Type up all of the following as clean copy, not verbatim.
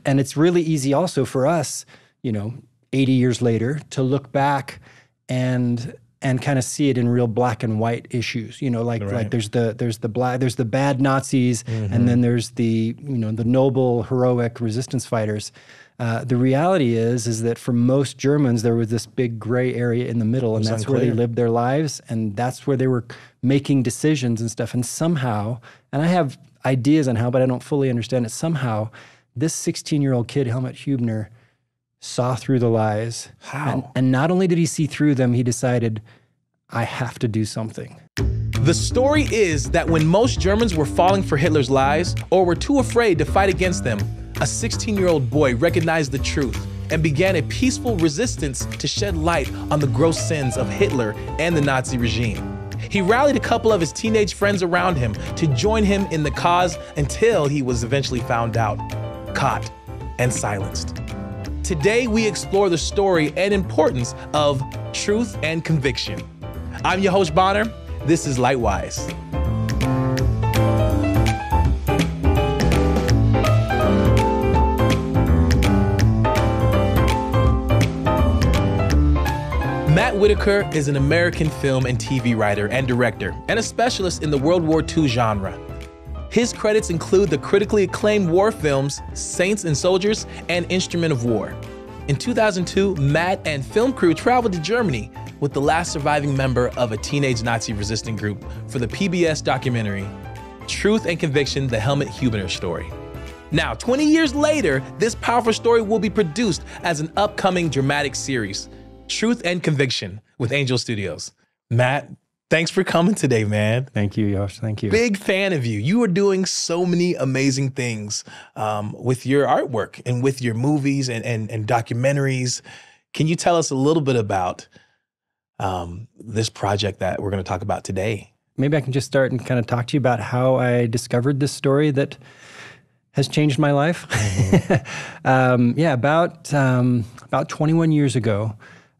And it's really easy also for us, 80 years later, to look back and kind of see it in real black and white issues. Like there's the bad Nazis, and then there's the the noble, heroic resistance fighters. The reality is that for most Germans, there was this big gray area in the middle, and that's where they lived their lives, and that's where they were making decisions and stuff. And somehow, and I have ideas on how, but I don't fully understand it, somehow this 16-year-old kid, Helmuth Hübener, saw through the lies. How? And not only did he see through them, he decided, I have to do something. The story is that when most Germans were falling for Hitler's lies or were too afraid to fight against them, a 16-year-old boy recognized the truth and began a peaceful resistance to shed light on the gross sins of Hitler and the Nazi regime. He rallied a couple of his teenage friends around him to join him in the cause until he was eventually found out, caught, and silenced. Today, we explore the story and importance of truth and conviction. I'm your host, Bonner. This is Lightwise. Matt Whitaker is an American film and TV writer and director, and a specialist in the World War II genre. His credits include the critically acclaimed war films Saints and Soldiers and Instrument of War. In 2002, Matt and film crew traveled to Germany with the last surviving member of a teenage Nazi resistant group for the PBS documentary, Truth and Conviction, the Helmuth Hübener Story. Now, 20 years later, this powerful story will be produced as an upcoming dramatic series, Truth and Conviction with Angel Studios. Matt, thanks for coming today, man. Thank you, Josh. Thank you. Big fan of you. You are doing so many amazing things with your artwork and with your movies and documentaries. Can you tell us a little bit about this project that we're going to talk about today? Maybe I can just start and kind of talk to you about how I discovered this story that has changed my life. About 21 years ago,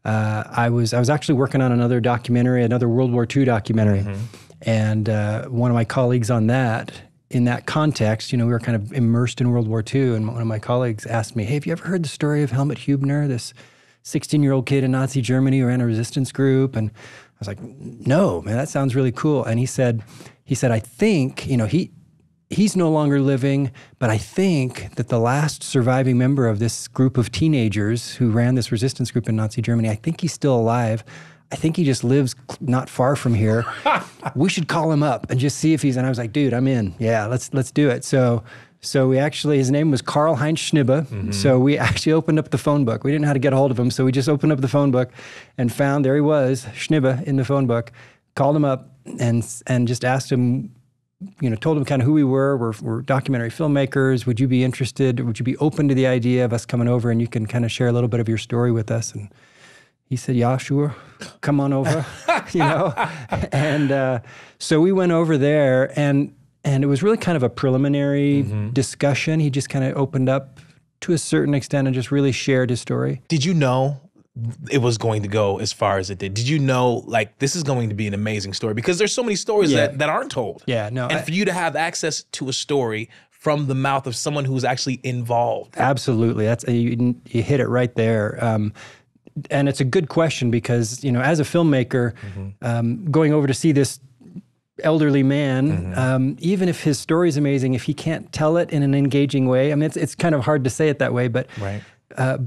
I was actually working on another documentary, another World War II documentary. And one of my colleagues on that, in that context, we were kind of immersed in World War II, and one of my colleagues asked me, hey, have you ever heard the story of Helmuth Hübener, this 16-year-old kid in Nazi Germany who ran a resistance group? And I was like, no, man, that sounds really cool. And he said, I think, he's no longer living, but I think that the last surviving member of this group of teenagers who ran this resistance group in Nazi Germany, I think he's still alive. I think he just lives not far from here. We should call him up and just see if he's, and I was like, dude, I'm in. Yeah, let's do it. So we actually, his name was Karl-Heinz Schnibe. So we actually opened up the phone book. We didn't know how to get a hold of him, so we just opened up the phone book and found, there he was, Schnibe in the phone book, called him up and just asked him, told him kind of who we were. We're documentary filmmakers. Would you be interested? Would you be open to the idea of us coming over and you can kind of share a little bit of your story with us? And he said, yeah, sure. Come on over, And so we went over there and it was really kind of a preliminary discussion. He just kind of opened up to a certain extent and just really shared his story. Did you know it was going to go as far as it did? Did you know, this is going to be an amazing story? Because there's so many stories that aren't told. Yeah, no. And for you to have access to a story from the mouth of someone who's actually involved. Absolutely. That's you hit it right there. And it's a good question because, as a filmmaker, going over to see this elderly man, even if his story is amazing, if he can't tell it in an engaging way, I mean, it's kind of hard to say it that way, but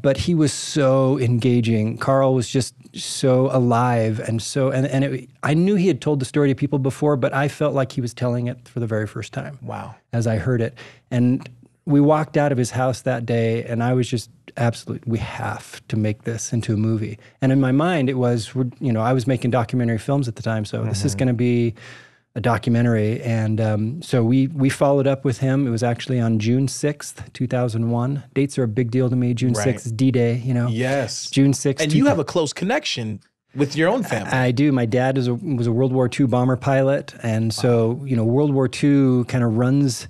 but he was so engaging. Carl was just so alive and so, I knew he had told the story to people before, but I felt like he was telling it for the very first time. Wow. As I heard it. And we walked out of his house that day and I was just absolutely, we have to make this into a movie. And in my mind, it was, I was making documentary films at the time, so this is going to be a documentary. And so we followed up with him. It was actually on June 6th, 2001. Dates are a big deal to me. June 6th is D-Day, Yes. June 6th. And you have a close connection with your own family. I do. My dad was a World War II bomber pilot. And so, World War II kind of runs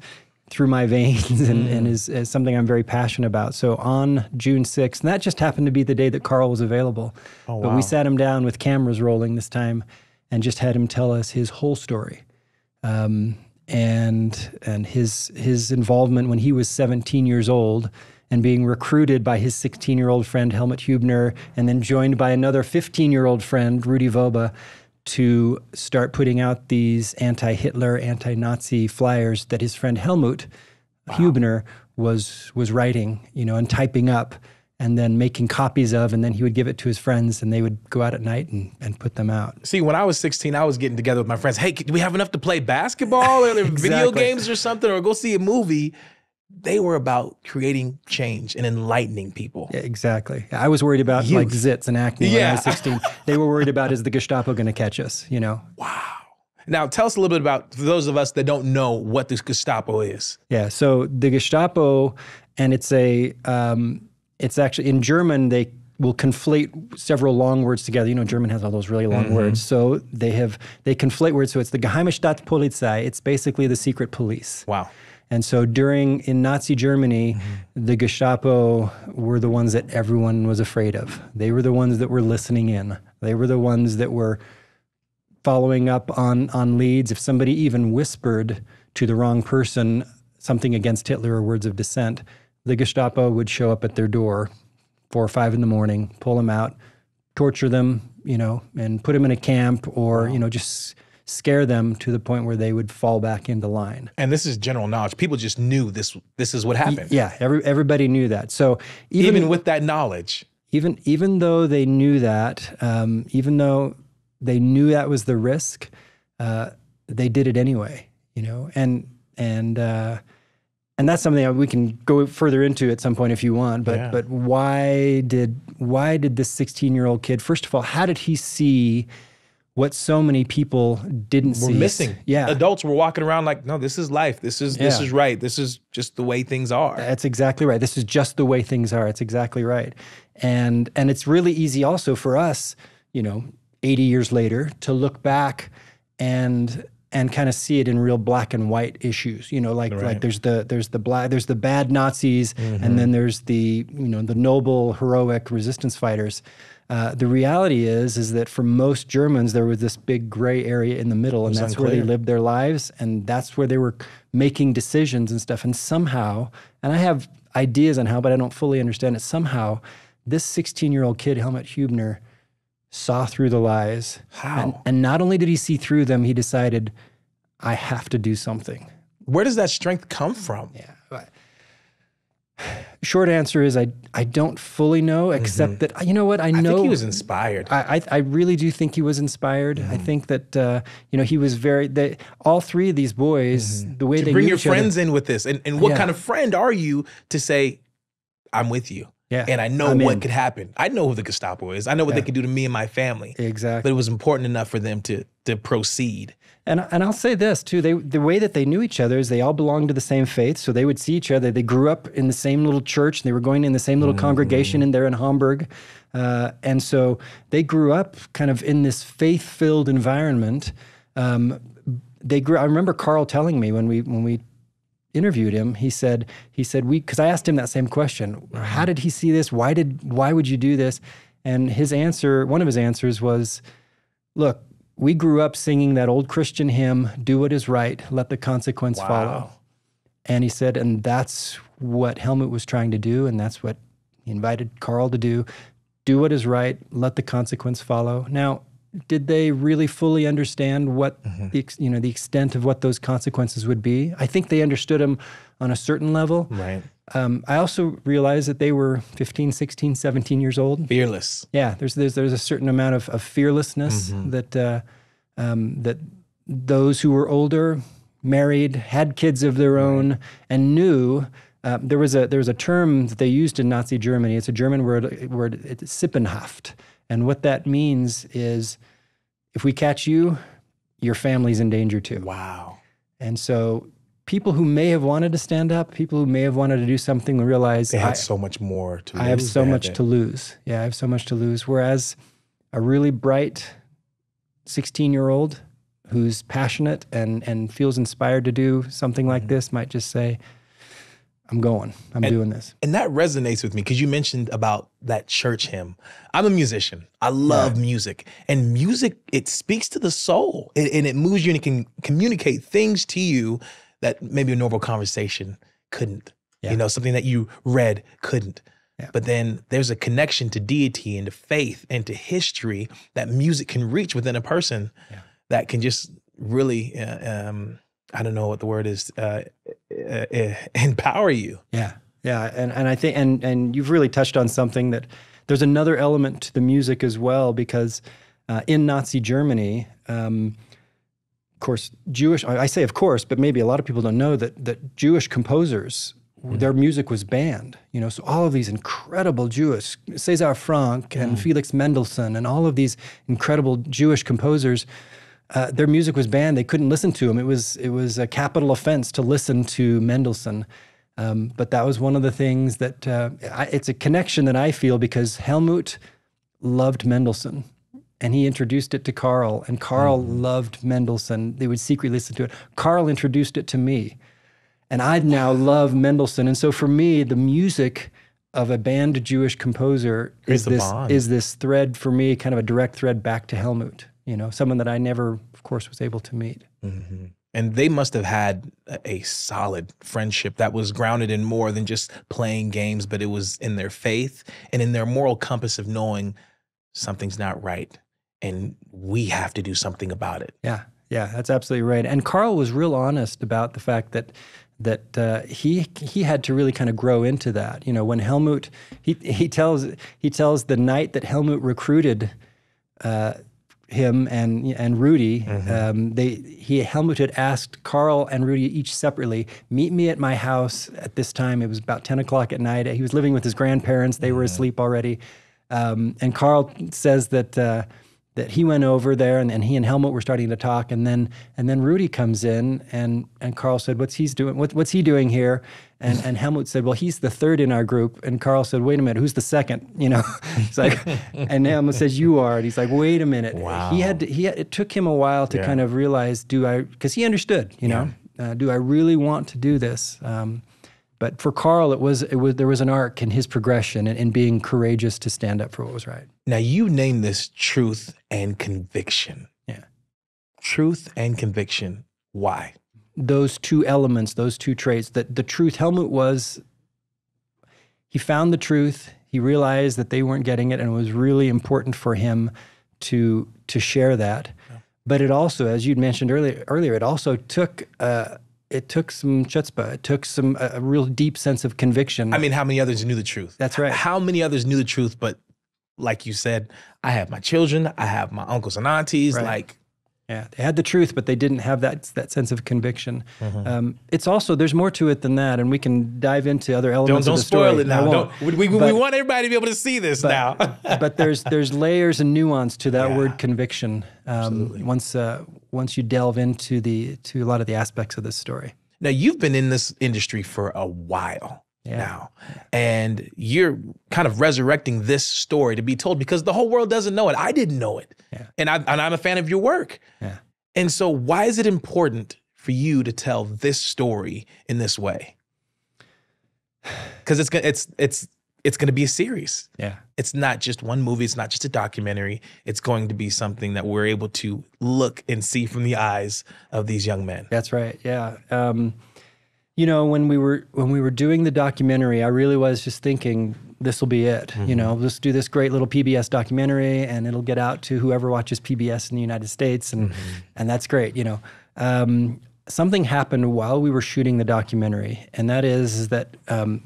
through my veins and is something I'm very passionate about. So on June 6th, and that just happened to be the day that Carl was available. Oh, wow. But we sat him down with cameras rolling this time and just had him tell us his whole story. And his involvement when he was 17 years old and being recruited by his 16-year-old friend, Helmuth Hübener, and then joined by another 15-year-old friend, Rudi Voba, to start putting out these anti-Hitler, anti-Nazi flyers that his friend Helmuth Hübener was writing, and typing up, and then making copies of, and then he would give it to his friends, and they would go out at night and put them out. See, when I was 16, I was getting together with my friends. Hey, do we have enough to play basketball or video games or something, or go see a movie? They were about creating change and enlightening people. Yeah, exactly. I was worried about like zits and acne when I was 16. They were worried about, is the Gestapo going to catch us, Wow. Now, tell us a little bit about, for those of us that don't know what the Gestapo is. Yeah, so the Gestapo, and it's actually, in German, they will conflate several long words together. German has all those really long words. So they conflate words. So it's the Geheime Staatspolizei. It's basically the secret police. Wow. And so in Nazi Germany, the Gestapo were the ones that everyone was afraid of. They were the ones that were listening in. They were the ones that were following up on leads. If somebody even whispered to the wrong person something against Hitler or words of dissent, the Gestapo would show up at their door 4 or 5 in the morning, pull them out, torture them, and put them in a camp, or, just scare them to the point where they would fall back into line. And this is general knowledge. People just knew this is what happened. Yeah, everybody knew that. So even with that knowledge. Even though they knew that, even though they knew that was the risk, they did it anyway, and that's something that we can go further into at some point if you want. But why did this 16-year-old kid, first of all, how did he see what so many people didn't see? We're missing. Yeah. Adults were walking around like, no, this is life. This is right. This is just the way things are. That's exactly right. This is just the way things are. It's exactly right. And it's really easy also for us, 80 years later, to look back and kind of see it in real black and white issues. Like there's the bad Nazis, and then there's the noble, heroic resistance fighters. The reality is that for most Germans, there was this big gray area in the middle, and that's where they lived their lives, and that's where they were making decisions and stuff. And somehow, and I have ideas on how, but I don't fully understand it, somehow this 16-year-old kid, Helmuth Hübener, saw through the lies. How? And not only did he see through them, he decided, I have to do something. Where does that strength come from? Yeah. Short answer is I don't fully know, except that, you know what, I know. I think he was inspired. I really do think he was inspired. I think that, he was all three of these boys, the way they bring knew your each other, friends in with this. And what kind of friend are you to say, I'm with you? Yeah. And I know what could happen. I know who the Gestapo is. I know what they could do to me and my family. Exactly. But it was important enough for them to proceed. And I'll say this too, the way that they knew each other is they all belonged to the same faith, so they would see each other. They grew up in the same little church, and they were going in the same little congregation in Hamburg. And so they grew up kind of in this faith-filled environment. I remember Carl telling me when we interviewed him, he said because I asked him that same question, how did he see this? Why would you do this? And one of his answers was, look, we grew up singing that old Christian hymn, do what is right, let the consequence follow. And he said, and that's what Helmut was trying to do, and that's what he invited Carl to do. Do what is right, let the consequence follow. Now, did they really fully understand what the extent of what those consequences would be? I think they understood them on a certain level. Right. I also realized that they were 15, 16, 17 years old. Fearless. Yeah, there's a certain amount of fearlessness that those who were older, married, had kids of their own, and knew. There was a term that they used in Nazi Germany. It's a German word. It's Sippenhaft. And what that means is, if we catch you, your family's in danger too. Wow. And so people who may have wanted to stand up, people who may have wanted to do something, realize they had so much more to lose. I have so much to lose. Yeah, I have so much to lose. Whereas a really bright 16-year-old who's passionate and feels inspired to do something like this might just say, I'm doing this. And that resonates with me because you mentioned about that church hymn. I'm a musician. I love music. And music, it speaks to the soul. And it moves you and it can communicate things to you that maybe a normal conversation couldn't. you know, something that you read couldn't. Yeah. But then there's a connection to deity and to faith and to history that music can reach within a person that can just really, I don't know what the word is, empower you. Yeah, yeah, and I think, and you've really touched on something that there's another element to the music as well, because in Nazi Germany, of course, I say of course, but maybe a lot of people don't know that Jewish composers, their music was banned, you know, so all of these incredible Jewish, César Franck and Felix Mendelssohn and all of these incredible Jewish composers, their music was banned. They couldn't listen to him. It was a capital offense to listen to Mendelssohn. But that was one of the things that, it's a connection that I feel because Helmuth loved Mendelssohn and he introduced it to Carl, and Carl loved Mendelssohn. They would secretly listen to it. Carl introduced it to me, and I now love Mendelssohn. And so for me, the music of a banned Jewish composer is this thread for me, kind of a direct thread back to Helmuth, you know, someone that I never, of course, was able to meet. Mm-hmm. And they must have had a solid friendship that was grounded in more than just playing games, but it was in their faith and in their moral compass of knowing something's not right and we have to do something about it. Yeah, that's absolutely right. And Carl was real honest about the fact that he had to really kind of grow into that. You know, when Helmuth, he tells the night that Helmuth recruited him and Rudy, Helmuth had asked Carl and Rudy each separately, meet me at my house at this time. It was about 10 o'clock at night. He was living with his grandparents. They were asleep already. And Carl says that he went over there and he and Helmuth were starting to talk. And then Rudy comes in and Carl said, what's he doing here? And Helmuth said, well, he's the third in our group. And Carl said, wait a minute, who's the second? You know, it's like, and Helmuth says, you are. And he's like, wait a minute. Wow. It took him a while to kind of realize, because he understood, you know, do I really want to do this? But for Carl, there was an arc in his progression and in being courageous to stand up for what was right. Now you name this truth and conviction. Yeah. Truth and conviction. Why? Those two elements, those two traits, that the truth, Helmuth he found the truth, he realized that they weren't getting it, and it was really important for him to share that. Yeah. But it also, as you'd mentioned earlier, it also took some chutzpah. It took a real deep sense of conviction. I mean, how many others knew the truth? That's right. How many others knew the truth, but like you said, I have my children, I have my uncles and aunties, right. Yeah, they had the truth, but they didn't have that sense of conviction. It's also, there's more to it than that, and we can dive into other elements of the story. Don't spoil it now. We want everybody to be able to see this now. But there's layers and nuance to that word conviction. Once you delve into a lot of the aspects of this story. Now, you've been in this industry for a while now, and you're kind of resurrecting this story to be told because the whole world doesn't know it. I didn't know it, and I'm a fan of your work. Yeah. And so, why is it important for you to tell this story in this way? Because it's going to be a series. Yeah. It's not just one movie. It's not just a documentary. It's going to be something that we're able to look and see from the eyes of these young men. That's right. Yeah. You know, when we were doing the documentary, I really was just thinking, this will be it. You know, let's do this great little PBS documentary, and it'll get out to whoever watches PBS in the United States, and that's great. You know, something happened while we were shooting the documentary, and that is that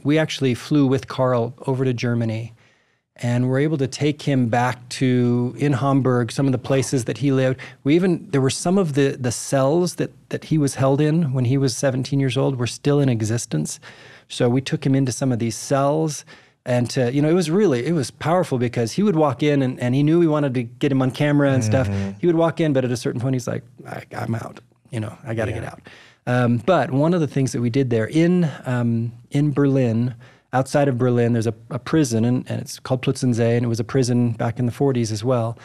we actually flew with Carl over to Germany, and were able to take him back to, in Hamburg, some of the places that he lived. There were some of the cells that he was held in when he was 17 years old were still in existence. So we took him into some of these cells, and you know, it was powerful because he would walk in and he knew we wanted to get him on camera and stuff. He would walk in, but at a certain point he's like, I'm out. You know, I got to get out. But one of the things that we did there in Berlin, outside of Berlin, there's a prison, and it's called Plötzensee, and it was a prison back in the 40s as well.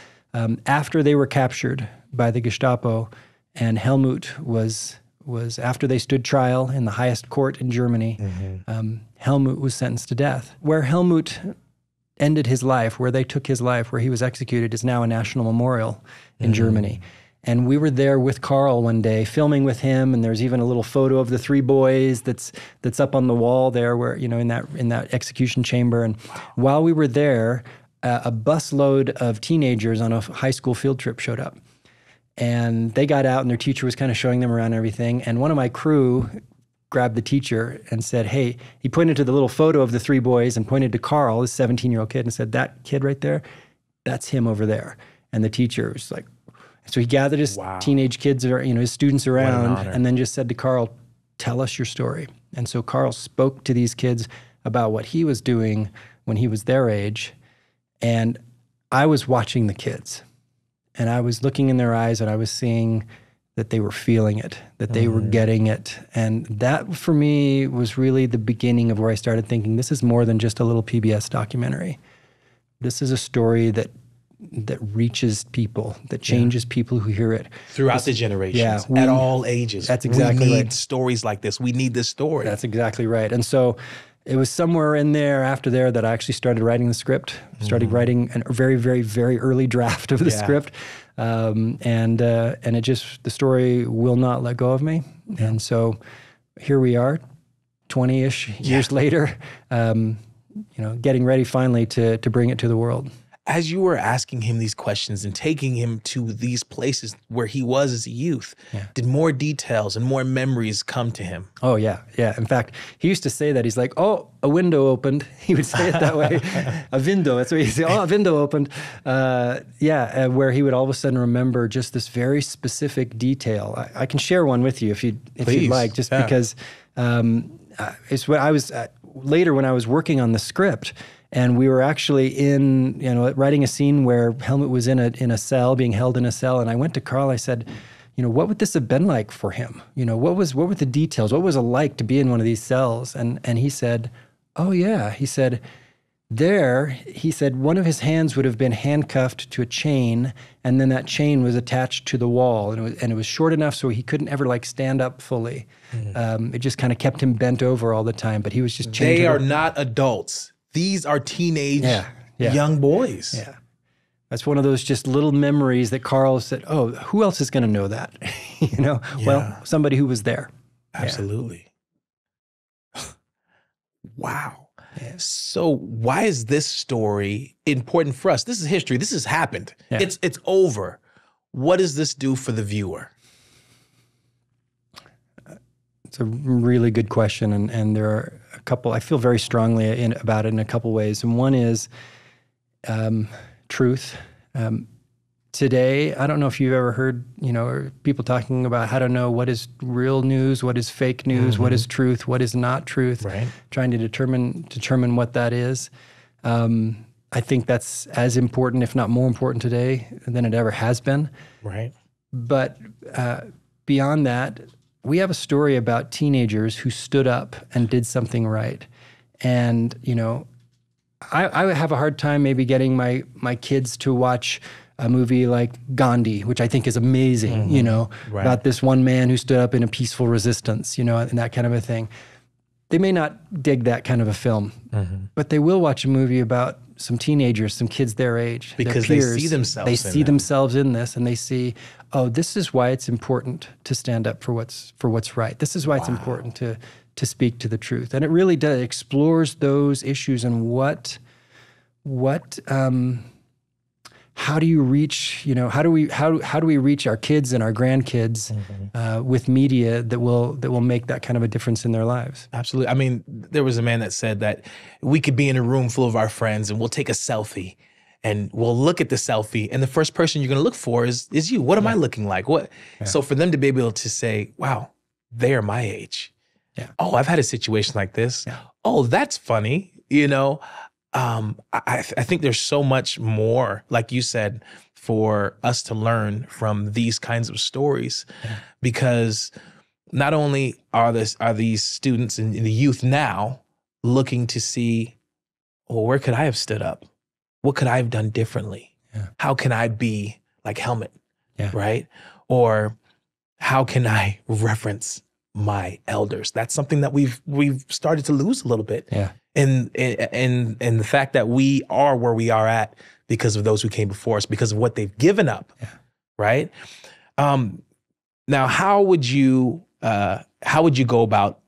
After they were captured by the Gestapo, and Helmuth was after they stood trial in the highest court in Germany, Helmuth was sentenced to death. Where Helmuth ended his life, where they took his life, where he was executed, is now a national memorial in Germany. And we were there with Carl one day, filming with him, and there's even a little photo of the three boys that's up on the wall there, where in that execution chamber. And while we were there, a busload of teenagers on a high school field trip showed up, and they got out, and their teacher was kind of showing them around and everything. And one of my crew grabbed the teacher and said, "Hey," he pointed to the little photo of the three boys and pointed to Carl, this 17-year-old kid, and said, "That kid right there, that's him over there." And the teacher was like. So he gathered his teenage kids, his students around, and then just said to Carl, "Tell us your story." And so Carl spoke to these kids about what he was doing when he was their age. And I was watching the kids, and I was looking in their eyes, and I was seeing that they were feeling it, that they were getting it. And that, for me, was really the beginning of where I started thinking, this is more than just a little PBS documentary. This is a story that reaches people, that changes people who hear it. Throughout the generations, at all ages. That's exactly right. We need stories like this. We need this story. That's exactly right. And so it was somewhere in there, after there, that I actually started writing the script, started writing a very, very, very early draft of the script. And it just, the story will not let go of me. And so here we are, 20-ish years later, getting ready finally to bring it to the world. As you were asking him these questions and taking him to these places where he was as a youth, did more details and more memories come to him? Oh, yeah. Yeah. In fact, he used to say that. He's like, "Oh, a window opened." He would say it that way. A window. That's what he'd say. "Oh, a window opened." Where he would all of a sudden remember just this very specific detail. I can share one with you if you'd like, just because it's what I was later when I was working on the script. And we were actually writing a scene where Helmuth was in a cell, being held in a cell. And I went to Carl, I said, what would this have been like for him? What were the details? What was it like to be in one of these cells? And he said, "Oh yeah." He said, one of his hands would have been handcuffed to a chain, and then that chain was attached to the wall. And it was short enough so he couldn't ever stand up fully. It just kind of kept him bent over all the time, but he was just changing. They are not adults. These are teenage young boys. Yeah. That's one of those just little memories that Carl said, "Oh, who else is going to know that?" Well, somebody who was there. Absolutely. Yeah. Wow. Yeah. So why is this story important for us? This is history. This has happened. Yeah. It's over. What does this do for the viewer? It's a really good question, and there are a couple. I feel very strongly about it in a couple ways, and one is truth. Today, I don't know if you've ever heard, people talking about how to know what is real news, what is fake news, what is truth, what is not truth. Right. Trying to determine what that is. I think that's as important, if not more important, today than it ever has been. Right. But beyond that, we have a story about teenagers who stood up and did something right. And, I have a hard time maybe getting my kids to watch a movie like Gandhi, which I think is amazing, about this one man who stood up in a peaceful resistance, and that kind of a thing. They may not dig that kind of a film, but they will watch a movie about some teenagers, some kids their age. Because their peers, they see themselves They see themselves in this, and they see, oh, this is why it's important to stand up for what's right. This is why it's important to speak to the truth. And it really does, explores those issues and how do you reach, how do we reach our kids and our grandkids with media that will make that kind of a difference in their lives? Absolutely. I mean, there was a man that said that we could be in a room full of our friends and we'll take a selfie and we'll look at the selfie and the first person you're going to look for is you. What am I looking like? What? Yeah. So for them to be able to say, wow, they are my age. Yeah. Oh, I've had a situation like this. Yeah. Oh, that's funny. I think there's so much more, like you said, for us to learn from these kinds of stories, because not only are these students and the youth now looking to see, well, where could I have stood up? What could I have done differently? Yeah. How can I be like Helmuth, right? Or how can I reference my elders? That's something that we've started to lose a little bit. Yeah. And the fact that we are where we are at because of those who came before us, because of what they've given up, right? Now, how would you go about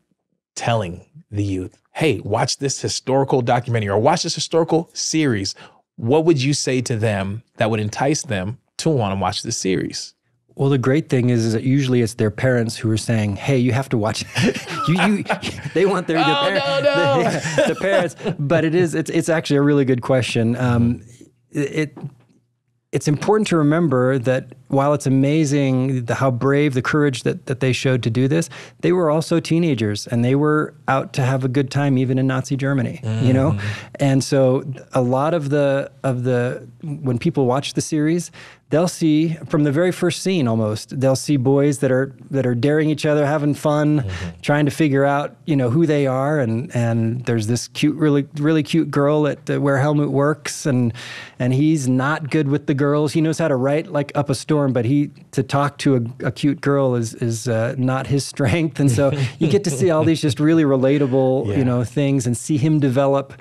telling the youth, hey, watch this historical documentary or watch this historical series? What would you say to them that would entice them to want to watch this series? Well, the great thing is that usually it's their parents who are saying, "Hey, you have to watch it." They want their the parents, but it's actually a really good question. It's important to remember that while it's amazing how brave, the courage that they showed to do this, they were also teenagers and they were out to have a good time even in Nazi Germany, you know? And so a lot of when people watch the series, they'll see from the very first scene almost, they'll see boys that are daring each other, having fun, trying to figure out, you know, who they are. And there's this cute, really cute girl at where Helmuth works, and he's not good with the girls. He knows how to write like up a storm, but to talk to a cute girl is not his strength. And so you get to see all these just really relatable, you know, things, and see him develop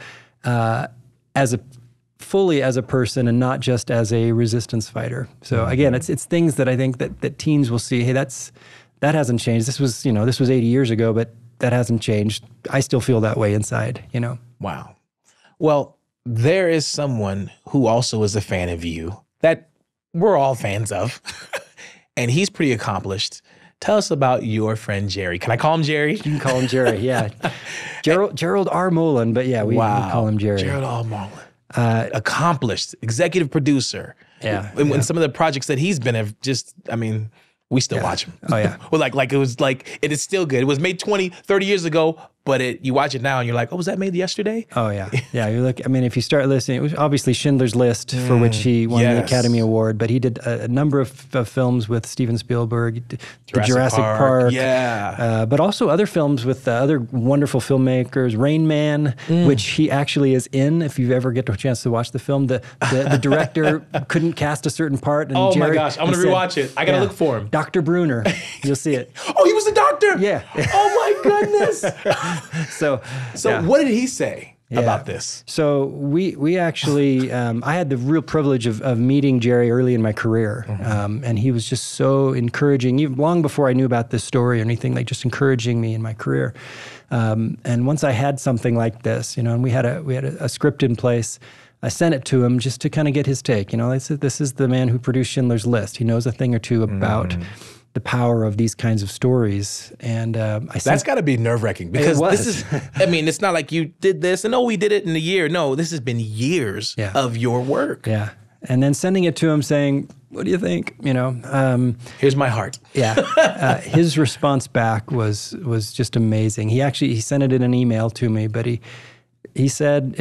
fully as a person and not just as a resistance fighter. So again, it's things that I think that teens will see. Hey, that hasn't changed. This was 80 years ago, but that hasn't changed. I still feel that way inside, you know? Wow. Well, there is someone who also is a fan of you that we're all fans of, and he's pretty accomplished. Tell us about your friend Jerry. Can I call him Jerry? You can call him Jerry, yeah. Gerald R. Mullen, but yeah, we call him Jerry. Gerald R. Mullen. Accomplished executive producer. Yeah. And some of the projects that he's been have just, I mean, we still watch him. Oh, yeah. Well, like it is still good. It was made 20, 30 years ago, but you watch it now and you're like, oh, was that made yesterday? Oh, yeah. Yeah, if you start listening, it was obviously Schindler's List, for which he won the Academy Award, but he did a number of films with Steven Spielberg, Jurassic Park. Yeah. But also other films with other wonderful filmmakers, Rain Man, which he actually is in, if you ever get a chance to watch the film. The director couldn't cast a certain part. And my gosh, I'm going to rewatch it. I got to look for him. Dr. Bruner, you'll see it. Oh, he was the doctor? Yeah. Oh, my goodness. So what did he say about this? So we actually, I had the real privilege of meeting Jerry early in my career. And he was just so encouraging, even long before I knew about this story or anything, like just encouraging me in my career. And once I had something like this, you know, and we had a script in place, I sent it to him just to kind of get his take. You know, I said, this is the man who produced Schindler's List. He knows a thing or two about the power of these kinds of stories. And that's got to be nerve-wracking, because this is, I mean, it's not like you did this and we did it in a year. No, this has been years of your work. Yeah. And then sending it to him saying, what do you think? You know, here's my heart. Yeah. His response back was just amazing. He sent it in an email to me, but he said,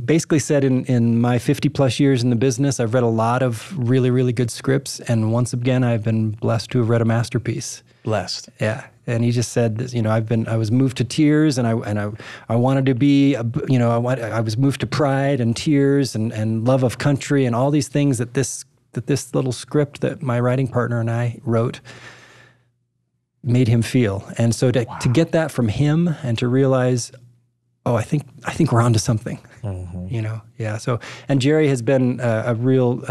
basically said in my 50 plus years in the business, I've read a lot of really, really good scripts. And once again, I've been blessed to have read a masterpiece. Blessed. Yeah. And he just said, I was moved to tears, and I wanted to be, I was moved to pride and tears and love of country and all these things that this little script that my writing partner and I wrote made him feel. And so to get that from him and to realize, oh, I think we're onto something, you know? Yeah. So, and Jerry has been a real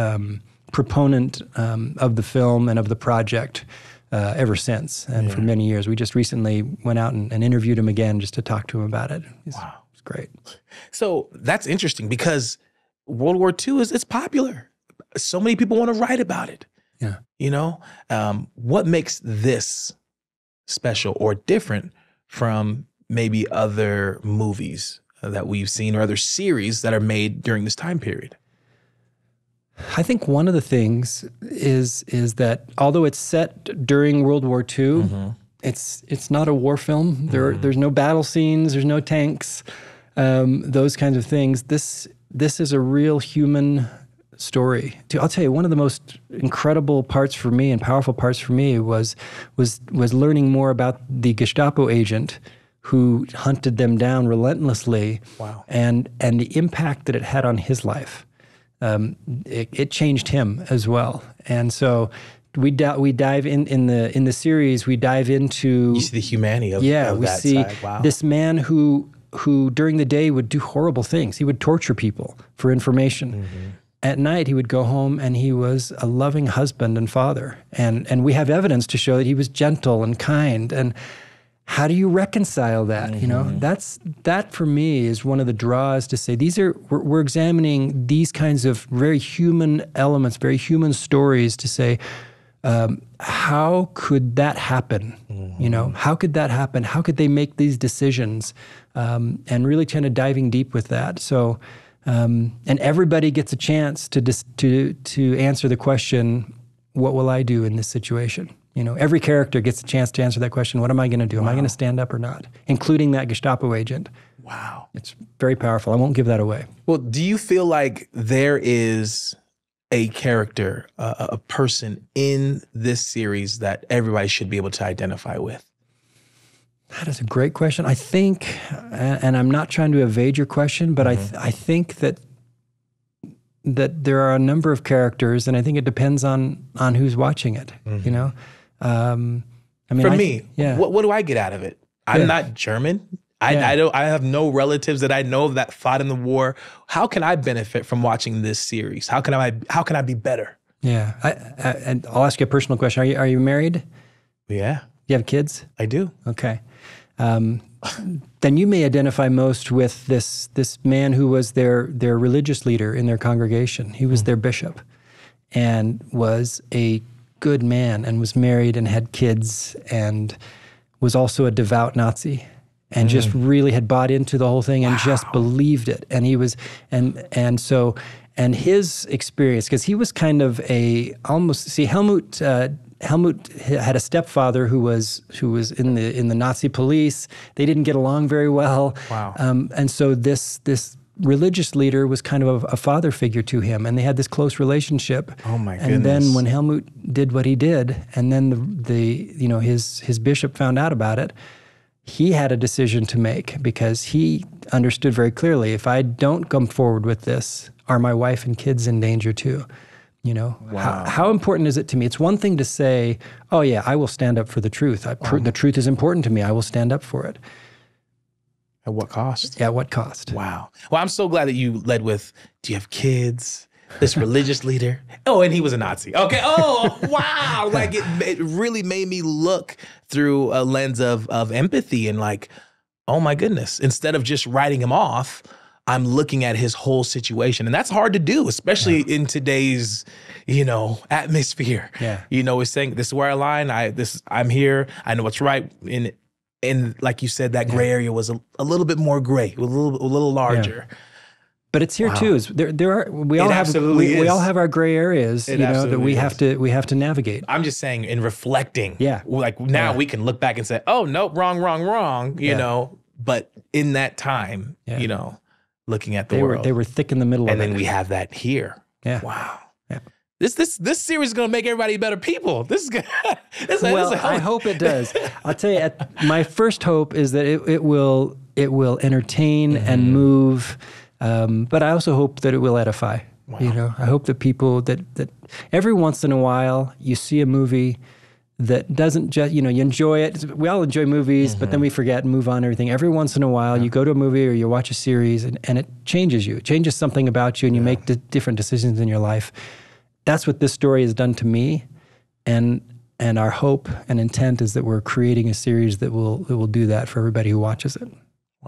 proponent of the film and of the project ever since, and for many years. We just recently went out and interviewed him again just to talk to him about it. It's great. So that's interesting, because World War II it's popular. So many people want to write about it. Yeah. You know, what makes this special or different from maybe other movies that we've seen or other series that are made during this time period? I think one of the things is that although it's set during World War II, it's not a war film. There's no battle scenes, there's no tanks, those kinds of things. This is a real human story. I'll tell you, one of the most incredible parts for me and powerful parts for me was learning more about the Gestapo agent who hunted them down relentlessly. Wow. And the impact that it had on his life. It changed him as well. And so we dive in the series, we dive into... You see the humanity of we that see side. Wow. this man who during the day would do horrible things. He would torture people for information. at night he would go home and he was a loving husband and father. And we have evidence to show that he was gentle and kind. And how do you reconcile that? You know, that for me is one of the draws to say we're examining these kinds of very human elements, very human stories to say, how could that happen? You know, how could that happen? How could they make these decisions? And really kind of diving deep with that. So, and everybody gets a chance to answer the question, what will I do in this situation? You know, every character gets a chance to answer that question. What am I going to do? Am I going to stand up or not? Including that Gestapo agent. Wow. It's very powerful. I won't give that away. Well, do you feel like there is a character, a person in this series that everybody should be able to identify with? That is a great question. I think, and I'm not trying to evade your question, but I think that there are a number of characters, and I think it depends on who's watching it. You know, I mean, for me, what do I get out of it? I'm not German. I have no relatives that I know that fought in the war. How can I benefit from watching this series? How can I be better? Yeah, and I'll ask you a personal question. Are you married? Yeah. You have kids? I do. Okay. Then you may identify most with this man who was their religious leader in their congregation. He was their bishop and was a good man and was married and had kids and was also a devout Nazi and just really had bought into the whole thing and just believed it. And he was, and his experience, because he was kind of Helmuth had a stepfather who was in the Nazi police. They didn't get along very well. Wow. And so this religious leader was kind of a father figure to him, and they had this close relationship. Oh my goodness. And then when Helmuth did what he did, and then his bishop found out about it, he had a decision to make because he understood very clearly, if I don't come forward with this, are my wife and kids in danger too? You know, how important is it to me? It's one thing to say, oh yeah, I will stand up for the truth. The truth is important to me. I will stand up for it. At what cost? At what cost? Wow. Well, I'm so glad that you led with, do you have kids? This religious leader. Oh, and he was a Nazi. Okay. Oh, wow. Like it really made me look through a lens of empathy and like, oh my goodness. Instead of just writing him off, I'm looking at his whole situation. And that's hard to do, especially in today's, atmosphere. Yeah. We're saying, this is where I align. I'm here. I know what's right. And like you said, that gray area was a little bit more gray, a little larger. Yeah. But it's here too. We all have our gray areas, that we have to navigate. I'm just saying, in reflecting, like now we can look back and say, oh no, wrong, you know. But in that time, looking at the world, they were thick in the middle of it. And then we have that here. Yeah. Wow. Yeah. This series is gonna make everybody better people. This is good. I hope it does. I'll tell you, my first hope is that it will entertain and move. But I also hope that it will edify. Wow. I hope that people that every once in a while you see a movie that doesn't just, you enjoy it. We all enjoy movies, but then we forget and move on and everything. Every once in a while you go to a movie or you watch a series and it changes you. It changes something about you and you make different decisions in your life. That's what this story has done to me. And our hope and intent is that we're creating a series that will do that for everybody who watches it.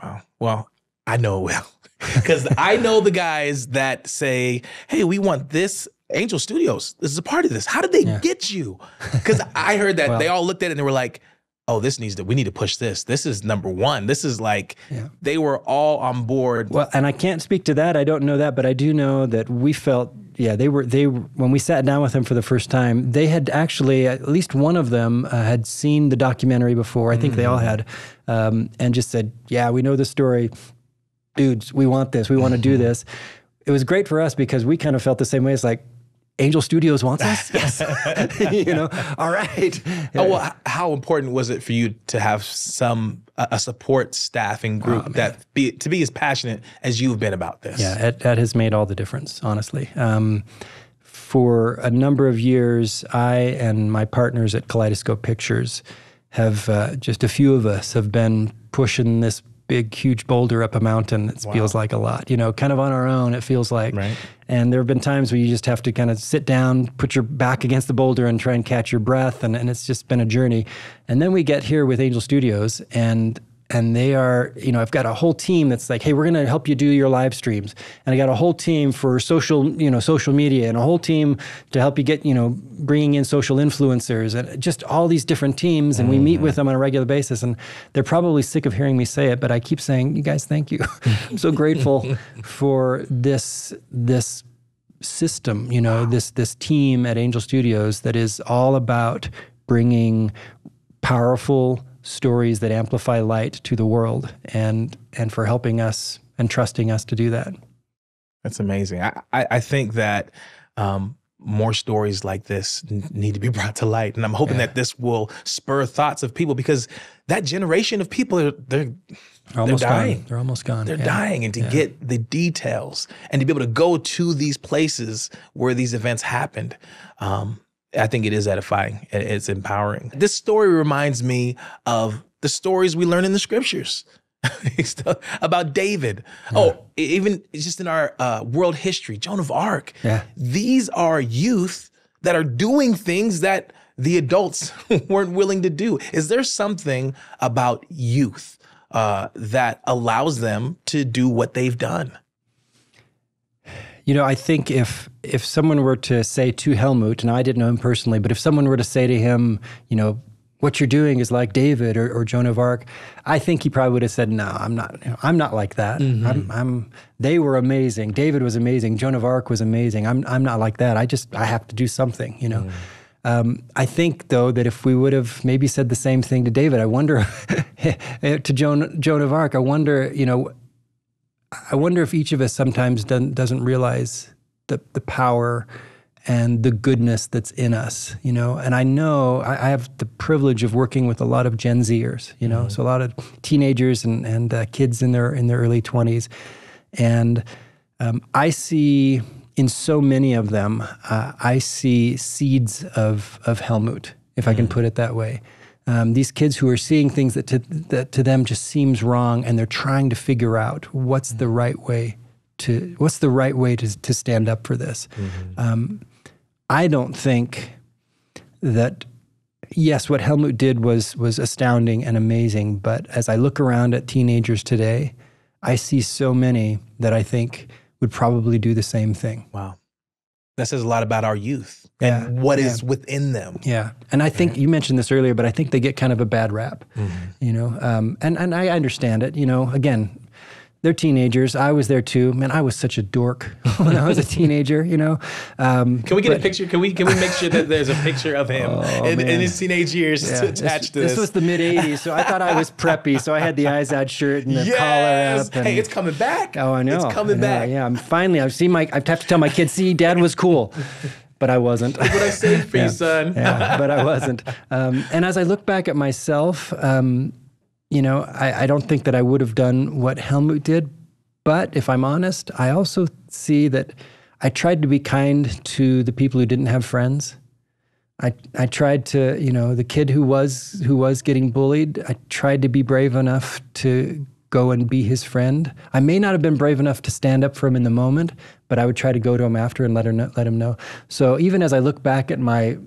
Wow. Well, I know it will. Because I know the guys that say, hey, we want this. Angel Studios, this is a part of this. How did they get you? Because I heard that they all looked at it and they were like, oh, we need to push this. This is number one. This is like, they were all on board. Well, and I can't speak to that. I don't know that, but I do know that we felt, they were, when we sat down with them for the first time, they had actually, at least one of them had seen the documentary before. I think they all had, and just said, yeah, we know the story. Dudes, we want this. We want to do this. It was great for us because we kind of felt the same way. It's like, Angel Studios wants us? Yes. All right. Oh, well, how important was it for you to have a support staff and group to be as passionate as you've been about this? Yeah, that has made all the difference, honestly. For a number of years, I and my partners at Kaleidoscope Pictures have, just a few of us have been pushing this big, huge boulder up a mountain. It feels like a lot, you know, kind of on our own, it feels like. Right. And there have been times where you just have to kind of sit down, put your back against the boulder and try and catch your breath. And it's just been a journey. And then we get here with Angel Studios, and they are, you know, I've got a whole team that's like, hey, we're going to help you do your live streams. And I got a whole team for social media, and a whole team to help you get, you know, bringing in social influencers, and just all these different teams. And we meet with them on a regular basis. And they're probably sick of hearing me say it, but I keep saying, you guys, thank you. I'm so grateful for this system, you know, this team at Angel Studios that is all about bringing powerful stories that amplify light to the world, and for helping us and trusting us to do that. That's amazing. I think that more stories like this need to be brought to light, and I'm hoping that this will spur thoughts of people, because that generation of people they're almost dying. They're almost gone. They're dying, and to get the details and to be able to go to these places where these events happened. I think it is edifying. It's empowering. This story reminds me of the stories we learn in the scriptures about David. Even just in our world history, Joan of Arc. Yeah. These are youth that are doing things that the adults weren't willing to do. Is there something about youth that allows them to do what they've done? You know, I think if someone were to say to Helmuth, and I didn't know him personally, but if someone were to say to him, you know, what you're doing is like David or Joan of Arc, I think he probably would have said, no, I'm not. You know, I'm not like that. They were amazing. David was amazing. Joan of Arc was amazing. I'm not like that. I have to do something. You know. I think though that if we would have maybe said the same thing to David, I wonder to Joan of Arc, I wonder, you know. I wonder if each of us sometimes doesn't realize the power and the goodness that's in us, you know. And I know I have the privilege of working with a lot of Gen Zers, you know, so a lot of teenagers and kids in their early 20s, and I see in so many of them, I see seeds of Helmuth, if I can put it that way. These kids who are seeing things that to them just seems wrong, and they're trying to figure out what's the right way to stand up for this. I don't think that, yes, what Helmuth did was astounding and amazing, but as I look around at teenagers today, I see so many that I think would probably do the same thing. Wow. That says a lot about our youth and what is within them. Yeah. And I think you mentioned this earlier, but I think they get kind of a bad rap, you know, and I understand it, you know, again, they're teenagers. I was there too. Man, I was such a dork when I was a teenager, you know. Can we get a picture? Can we make sure that there's a picture of him in his teenage years attached to this? This was the mid-'80s, so I thought I was preppy. So I had the eyes out shirt and the collar up. And, hey, it's coming back. Oh, I know. It's coming back. Yeah, I have to tell my kids, see, Dad was cool. But I wasn't. Look what I saved for you, son. But I wasn't. And as I look back at myself, you know, I don't think that I would have done what Helmuth did, but if I'm honest, I also see that I tried to be kind to the people who didn't have friends. I tried to, you know, the kid who was getting bullied, I tried to be brave enough to go and be his friend. I may not have been brave enough to stand up for him in the moment, but I would try to go to him after and let him know. So even as I look back at my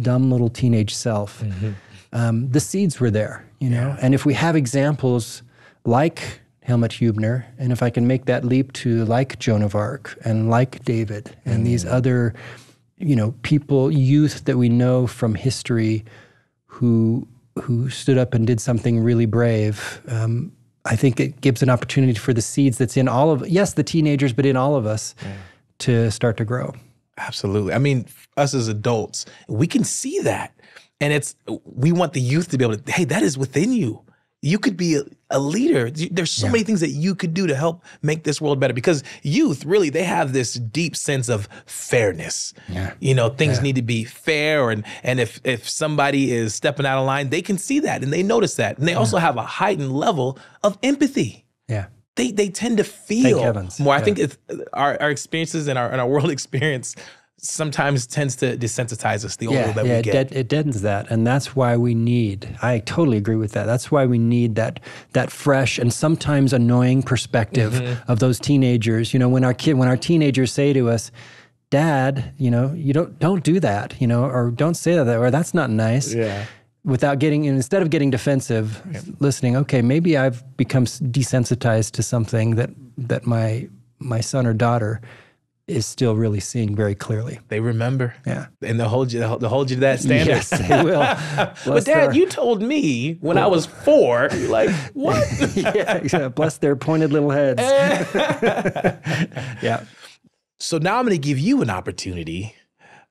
dumb little teenage self, the seeds were there, you know? And if we have examples like Helmuth Hübener, and if I can make that leap to like Joan of Arc and like David and these other, you know, people, youth that we know from history who stood up and did something really brave, I think it gives an opportunity for the seeds that's in all of, yes, the teenagers, but in all of us to start to grow. Absolutely. I mean, us as adults, we can see that. And we want the youth to be able to, hey, that is within you. You could be a leader. There's so many things that you could do to help make this world better, because youth, really, they have this deep sense of fairness. You know, things need to be fair. And if somebody is stepping out of line, they can see that and they notice that. And they also have a heightened level of empathy. They tend to feel more. I think it's our experiences and our world experience sometimes tends to desensitize us the older that we get. It deadens that. And that's why we need, I totally agree with that. That's why we need that fresh and sometimes annoying perspective of those teenagers. You know, when our teenagers say to us, Dad, you know, you don't do that, you know, or don't say that, or that's not nice. Yeah. Without instead of getting defensive, listening, okay, maybe I've become desensitized to something that my son or daughter is still really seeing very clearly. They remember. Yeah. And they'll hold you to that standard. Yes, they will. But Dad, you told me when I was 4, you're like, what? yeah, bless their pointed little heads. Yeah. So now I'm going to give you an opportunity,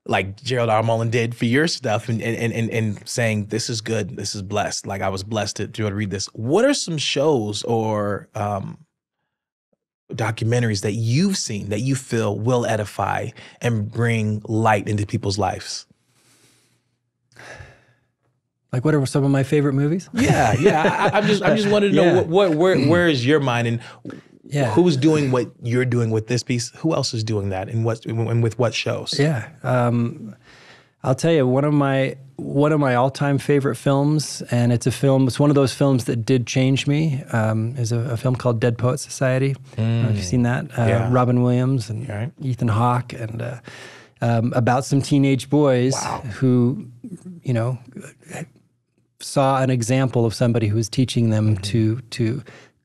like Gerald R. Mullen did for your stuff, and saying, this is good, this is blessed. Like I was blessed to be able to read this. What are some shows or documentaries that you've seen that you feel will edify and bring light into people's lives? Like, what are some of my favorite movies? Yeah. I'm just wanting to know where is your mind, and who's doing what you're doing with this piece? Who else is doing that, and with what shows? Yeah, I'll tell you, one of my all-time favorite films, and it's one of those films that did change me, is a film called Dead Poets Society. I don't know if you've seen that. Robin Williams and Ethan Hawke, and about some teenage boys who, you know, saw an example of somebody who was teaching them to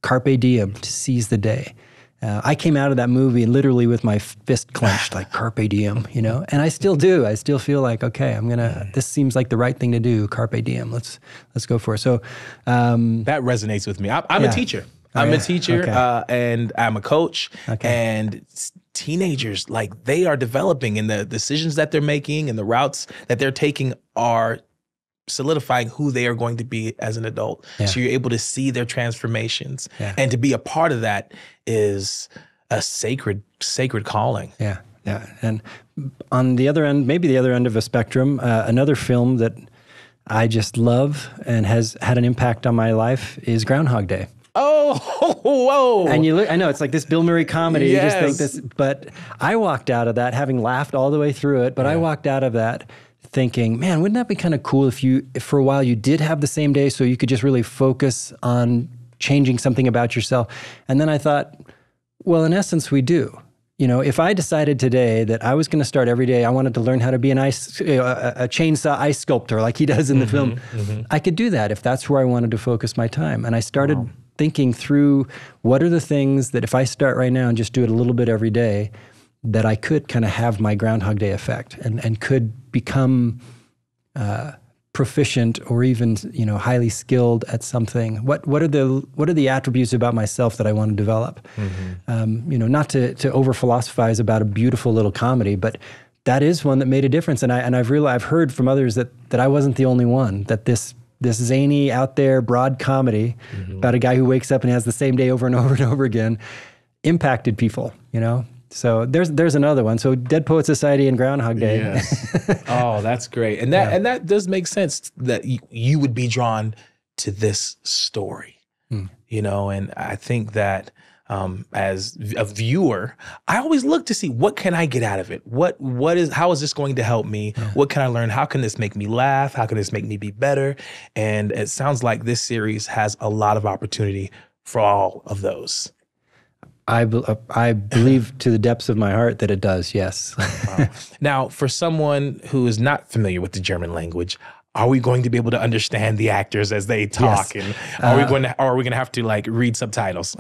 carpe diem, to seize the day. I came out of that movie literally with my fist clenched, like carpe diem, you know, and I still do. I still feel like, okay, this seems like the right thing to do, carpe diem. Let's go for it. So that resonates with me. I'm a teacher. I'm a teacher, and I'm a coach. And teenagers, like, they are developing, and the decisions that they're making and the routes that they're taking are solidifying who they are going to be as an adult. So you're able to see their transformations, and to be a part of that is a sacred calling. Yeah. And on the other end, maybe the other end of a spectrum, another film that I just love and has had an impact on my life is Groundhog Day. Oh, whoa. And I know it's like this Bill Murray comedy. You just think this, but I walked out of that having laughed all the way through it, but I walked out of that thinking, man, wouldn't that be kind of cool if for a while you did have the same day, so you could just really focus on changing something about yourself. And then I thought, well, in essence, we do. You know, if I decided today that I was going to start every day, I wanted to learn how to be a chainsaw ice sculptor like he does in the film, I could do that if that's where I wanted to focus my time. And I started thinking through, what are the things that if I start right now and just do it a little bit every day, that I could kind of have my Groundhog Day effect and could become proficient or even, you know, highly skilled at something. What are the attributes about myself that I want to develop? You know, not to over philosophize about a beautiful little comedy, but that is one that made a difference. And I've heard from others that I wasn't the only one, that this zany, out there, broad comedy about a guy who wakes up and has the same day over and over and over again impacted people, you know? So there's another one. So Dead Poets Society and Groundhog Day. Yes. Oh, that's great. And that does make sense that you would be drawn to this story, you know? And I think that as a viewer, I always look to see, what can I get out of it? How is this going to help me? What can I learn? How can this make me laugh? How can this make me be better? And it sounds like this series has a lot of opportunity for all of those. I believe to the depths of my heart that it does, yes. Wow. Now, for someone who is not familiar with the German language, are we going to be able to understand the actors as they talk? Yes. And are we going to have to like read subtitles?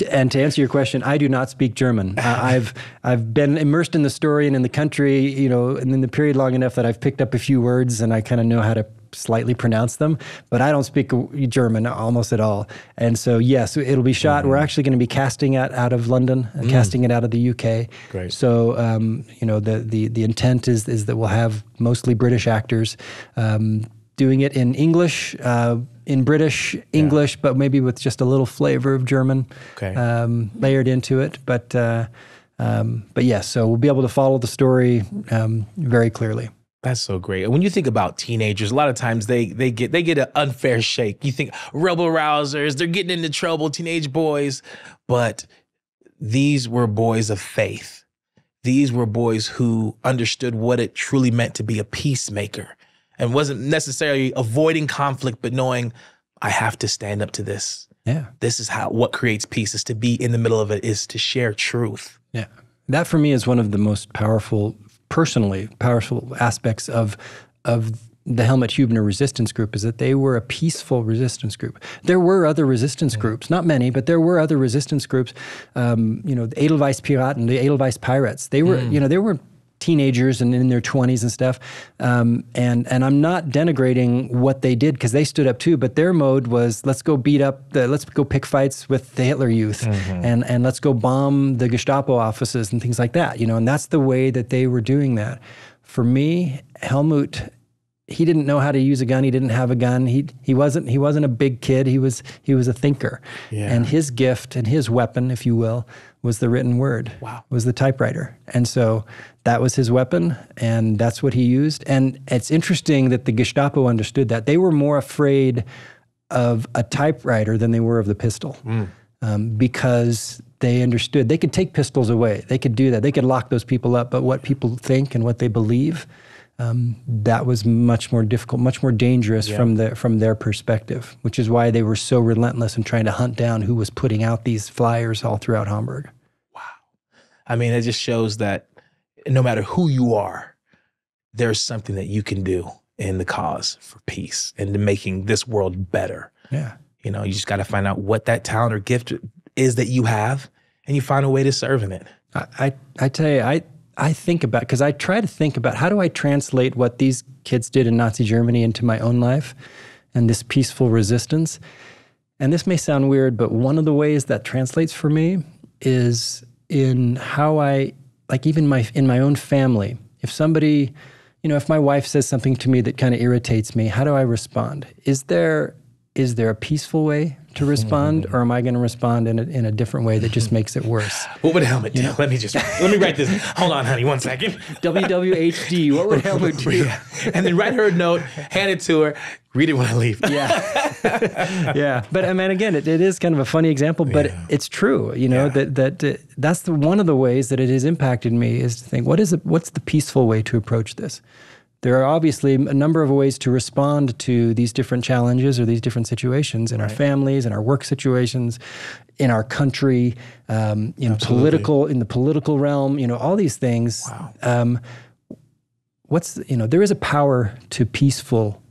And to answer your question, I do not speak German. I've been immersed in the story and in the country, you know, and in the period long enough that I've picked up a few words and I kind of know how to slightly pronounce them, but I don't speak German almost at all. And so, yes, it'll be shot. We're actually going to be casting it out of London, casting it out of the UK. Great. So, you know, the intent is that we'll have mostly British actors doing it in English, in British English, but maybe with just a little flavor of German layered into it. But yes, so we'll be able to follow the story very clearly. That's so great. And when you think about teenagers, a lot of times they get an unfair shake. You think rebel rousers, they're getting into trouble, teenage boys. But these were boys of faith. these were boys who understood what it truly meant to be a peacemaker and wasn't necessarily avoiding conflict, but knowing I have to stand up to this. Yeah. This is what creates peace, is to be in the middle of it, is to share truth. Yeah. That for me is one of the most powerful, personally powerful aspects of the Helmuth Hübener resistance group, is that they were a peaceful resistance group. There were other resistance groups, not many, but there were other resistance groups. The Edelweiss Piraten, the Edelweiss Pirates. They were, they were teenagers and in their 20s and stuff. And I'm not denigrating what they did, because they stood up too. But their mode was, let's go let's go pick fights with the Hitler Youth, and let's go bomb the Gestapo offices and things like that. And that's the way that they were doing that. For me, Helmut, he didn't know how to use a gun. He didn't have a gun. He wasn't a big kid. He was a thinker. Yeah. And his gift and his weapon, if you will, was the written word. Wow. Was the typewriter. And so that was his weapon, and that's what he used. And it's interesting that the Gestapo understood that. They were more afraid of a typewriter than they were of the pistol, because they understood they could take pistols away. They could do that. They could lock those people up. But what people think and what they believe, that was much more difficult, much more dangerous from their perspective, which is why they were so relentless in trying to hunt down who was putting out these flyers all throughout Hamburg. Wow. I mean, it just shows that no matter who you are, there's something that you can do in the cause for peace and to making this world better. Yeah. You just got to find out what that talent or gift is that you have, and you find a way to serve in it. I tell you, I think about, because I try to think about, how do I translate what these kids did in Nazi Germany into my own life and this peaceful resistance? And this may sound weird, but one of the ways that translates for me is in how I, like even in my own family, if somebody, if my wife says something to me that kind of irritates me, how do I respond? Is there a peaceful way to respond, or am I going to respond in a different way that just makes it worse? What would Helmut do? Let me write this. Hold on, honey, 1 second. WWHD, what would Helmut do? Yeah. And then write her a note, hand it to her, read it when I leave. Yeah. Yeah. But I mean, again, it is kind of a funny example, but it's true, that's one of the ways that it has impacted me, is to think, what's the peaceful way to approach this? There are obviously a number of ways to respond to these different challenges or these different situations in our families, in our work situations, in our country, in the political realm, all these things. Wow. There is a power to peaceful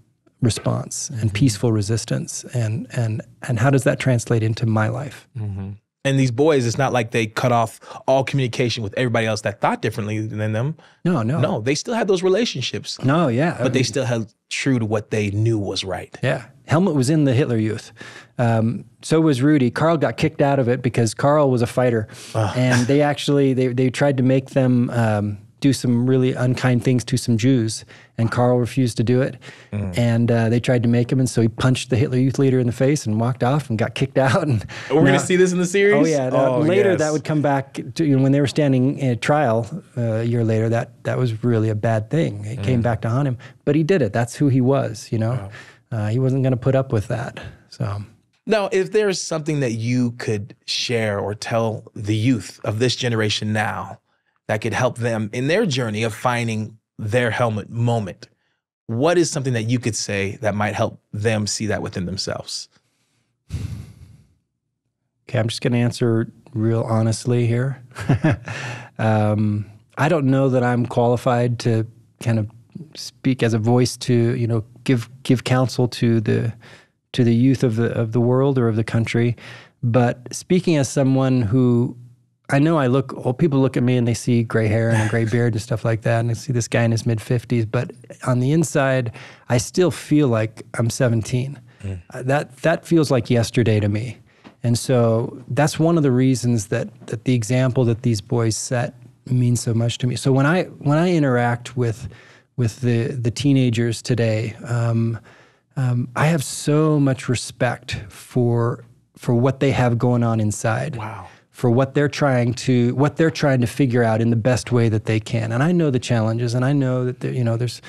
response and peaceful resistance, and how does that translate into my life? Mm-hmm. And these boys, it's not like they cut off all communication with everybody else that thought differently than them. No, they still had those relationships. No, yeah. But they still held true to what they knew was right. Yeah. Helmut was in the Hitler Youth. So was Rudy. Karl got kicked out of it because Karl was a fighter. And they actually, they tried to make them do some really unkind things to some Jews, and Karl refused to do it. And they tried to make him, and so he punched the Hitler Youth leader in the face and walked off and got kicked out. And we're going to see this in the series? Oh, yeah. Later, that would come back to, when they were standing in a trial a year later, that was really a bad thing. It came back to haunt him. But he did it. That's who he was, Wow. He wasn't going to put up with that. So... Now, if there's something that you could share or tell the youth of this generation now that could help them in their journey of finding their Helmut moment, what is something that you could say that might help them see that within themselves? Okay, I'm just going to answer real honestly here. I don't know that I'm qualified to kind of speak as a voice to, give counsel to the youth of the world or of the country, but speaking as someone who, I know people look at me and they see gray hair and a gray beard and stuff like that, and they see this guy in his mid-50s, but on the inside, I still feel like I'm 17. That feels like yesterday to me. And so that's one of the reasons that the example that these boys set means so much to me. So when I interact with the teenagers today, I have so much respect for what they have going on inside. Wow. For what they're trying to figure out in the best way that they can. And I know the challenges, and I know that there's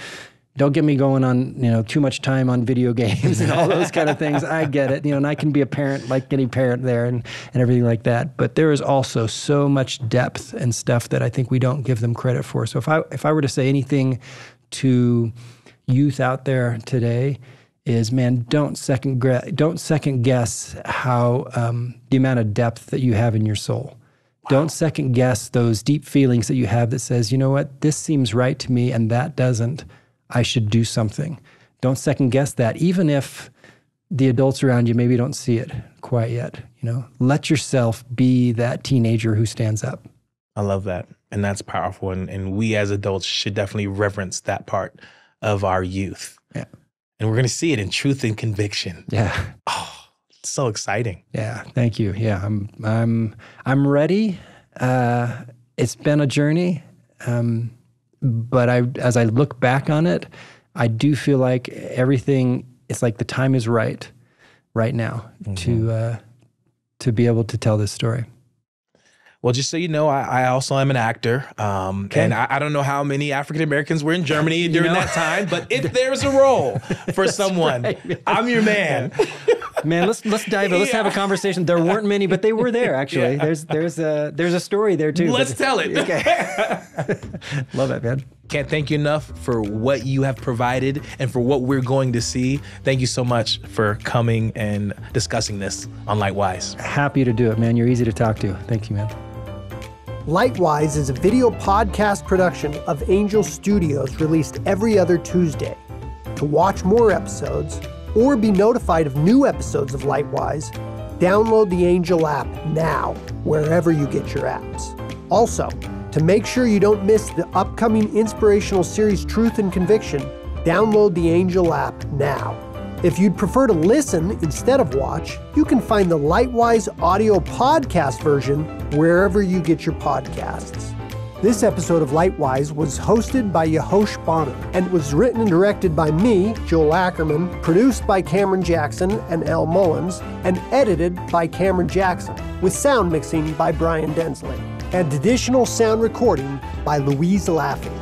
Don't get me going on, too much time on video games and all those kind of things. I get it, and I can be a parent like any parent there and everything like that. But there is also so much depth and stuff that I think we don't give them credit for. So if I were to say anything to youth out there today is, man, don't second guess how the amount of depth that you have in your soul. Wow. Don't second guess those deep feelings that you have that says, you know what, this seems right to me and that doesn't. I should do something. Don't second guess that, even if the adults around you maybe don't see it quite yet. Let yourself be that teenager who stands up. I love that. And that's powerful. And we as adults should definitely reverence that part of our youth. Yeah. And we're going to see it in truth and conviction. Yeah. Oh, it's so exciting. Yeah. Thank you. Yeah. I'm ready. It's been a journey. But as I look back on it, I do feel like everything, it's like the time is right now to be able to tell this story. Well, just so you know, I also am an actor. And I don't know how many African-Americans were in Germany during that time, but if there's a role for someone, right, I'm your man. Man, let's dive in. Let's have a conversation. There weren't many, but they were there, actually. Yeah. There's a story there, too. Let's tell it. Okay. Love it, man. Can't thank you enough for what you have provided and for what we're going to see. Thank you so much for coming and discussing this on Lightwise. Happy to do it, man. You're easy to talk to. Thank you, man. Lightwise is a video podcast production of Angel Studios, released every other Tuesday. To watch more episodes or be notified of new episodes of Lightwise, download the Angel app now, wherever you get your apps. Also, to make sure you don't miss the upcoming inspirational series Truth and Conviction, download the Angel app now. If you'd prefer to listen instead of watch, you can find the Lightwise audio podcast version wherever you get your podcasts. This episode of Lightwise was hosted by Yahosh Bonner and was written and directed by me, Joel Ackerman, produced by Cameron Jackson and Al Mullins, and edited by Cameron Jackson, with sound mixing by Brian DENSLEY, and additional sound recording by Louise Laffey.